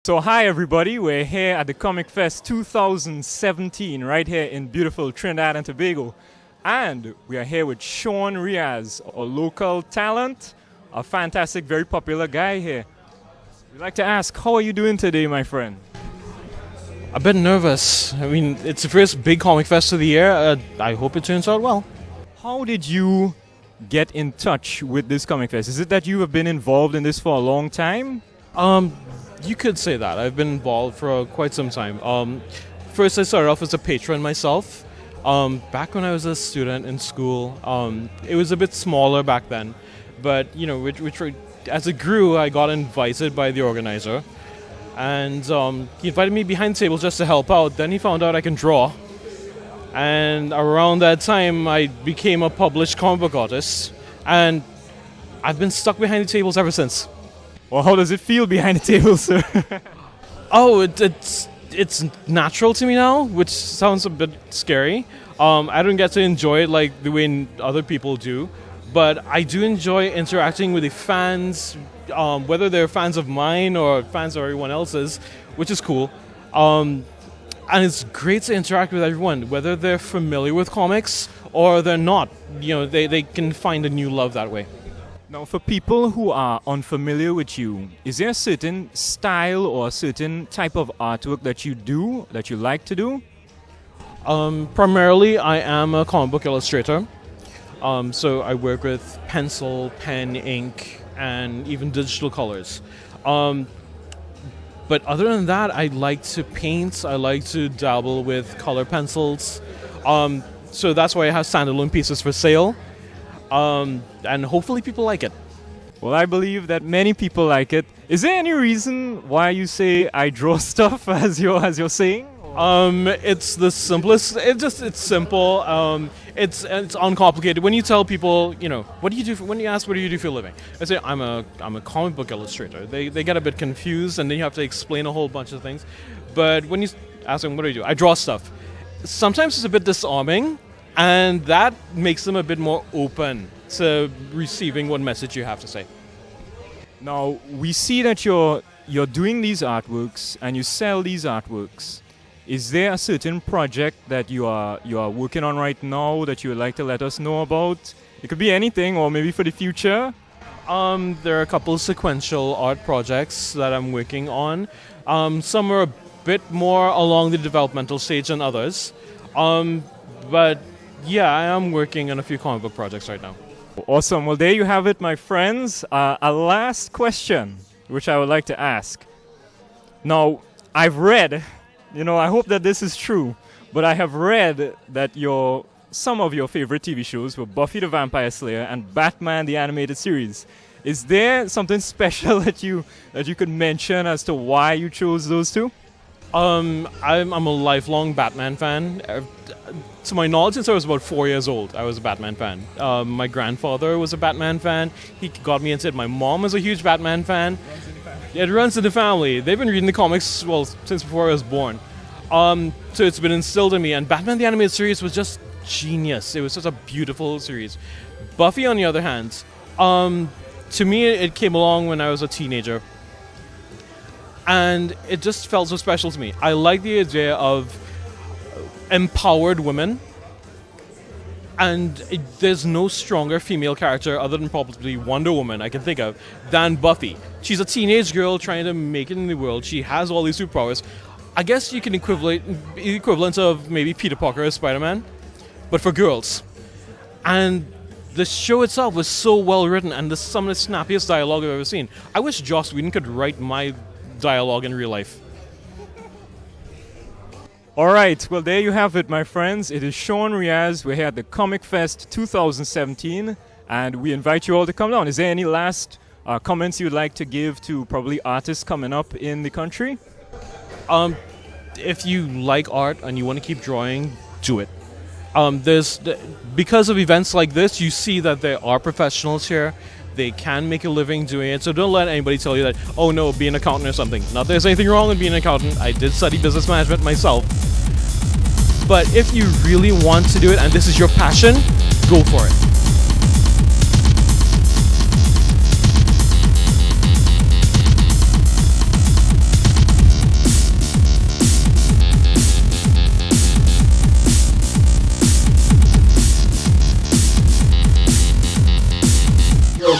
So hi everybody, we're here at the ComicFest 2017 right here in beautiful Trinidad and Tobago. And we are here with Shaun Riaz, a local talent, a fantastic, very popular guy here. We'd like to ask, how are you doing today, my friend? A bit nervous. I mean, it's the first big comic fest of the year. I hope it turns out well. How did you get in touch with this comic fest? Is it that you have been involved in this for a long time? You could say that. I've been involved for quite some time. First, I started off as a patron myself. Back when I was a student in school, it was a bit smaller back then. But, you know, as it grew, I got invited by the organizer. And he invited me behind the table just to help out. Then he found out I can draw. And around that time, I became a published comic book artist. And I've been stuck behind the tables ever since. Well, how does it feel behind the table, sir? Oh, it's natural to me now, which sounds a bit scary. I don't get to enjoy it like the way other people do. But I do enjoy interacting with the fans, whether they're fans of mine or fans of everyone else's, which is cool. And it's great to interact with everyone, whether they're familiar with comics or they're not. You know, they can find a new love that way. Now, for people who are unfamiliar with you, is there a certain style or a certain type of artwork that you do, that you like to do? Primarily, I am a comic book illustrator. So I work with pencil, pen, ink, and even digital colors. But other than that, I like to paint. I like to dabble with color pencils. So that's why I have standalone pieces for sale. And hopefully people like it. Well, I believe that many people like it. Is there any reason why you say I draw stuff as you're saying? It's the simplest. It's simple. It's uncomplicated. When you tell people, you know, what do you do? When you ask, what do you do for a living? I say I'm a comic book illustrator. They get a bit confused, and then you have to explain a whole bunch of things. But when you ask them, what do you do? I draw stuff. Sometimes it's a bit disarming, and that makes them a bit more open to receiving what message you have to say. Now, we see that you're doing these artworks and you sell these artworks. Is there a certain project that you are working on right now that you would like to let us know about? It could be anything, or maybe for the future. There are a couple of sequential art projects that I'm working on. Some are a bit more along the developmental stage than others. But yeah, I am working on a few comic book projects right now. Awesome. Well, there you have it, my friends. A last question, which I would like to ask. Now, I've read, you know, I hope that this is true, but I have read that some of your favorite TV shows were Buffy the Vampire Slayer and Batman the Animated Series. Is there something special that you could mention as to why you chose those two? I'm a lifelong Batman fan. To my knowledge, since I was about 4 years old, I was a Batman fan. My grandfather was a Batman fan. He got me into it. My mom was a huge Batman fan. It runs in the family. They've been reading the comics, well, since before I was born. So it's been instilled in me. And Batman the Animated Series was just genius. It was such a beautiful series. Buffy, on the other hand, to me, it came along when I was a teenager. And it just felt so special to me. I like the idea of empowered women. And there's no stronger female character other than probably Wonder Woman I can think of than Buffy. She's a teenage girl trying to make it in the world. She has all these superpowers. I guess you can equivalent of maybe Peter Parker as Spider-Man, but for girls. And the show itself was so well written, and some of the snappiest dialogue I've ever seen. I wish Joss Whedon could write my dialogue in real life. All right, well, there you have it, my friends. It is Shaun Riaz. We're here at the ComicFest 2017, and we invite you all to come down. Is there any last comments you'd like to give to probably artists coming up in the country? If you like art and you want to keep drawing, do it. Because of events like this, you see that there are professionals here. They can make a living doing it, so don't let anybody tell you that, oh no, be an accountant or something. Not that there's anything wrong with being an accountant. I did study business management myself. But if you really want to do it and this is your passion, go for it.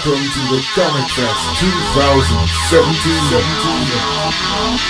Welcome to the ComicFest 2017.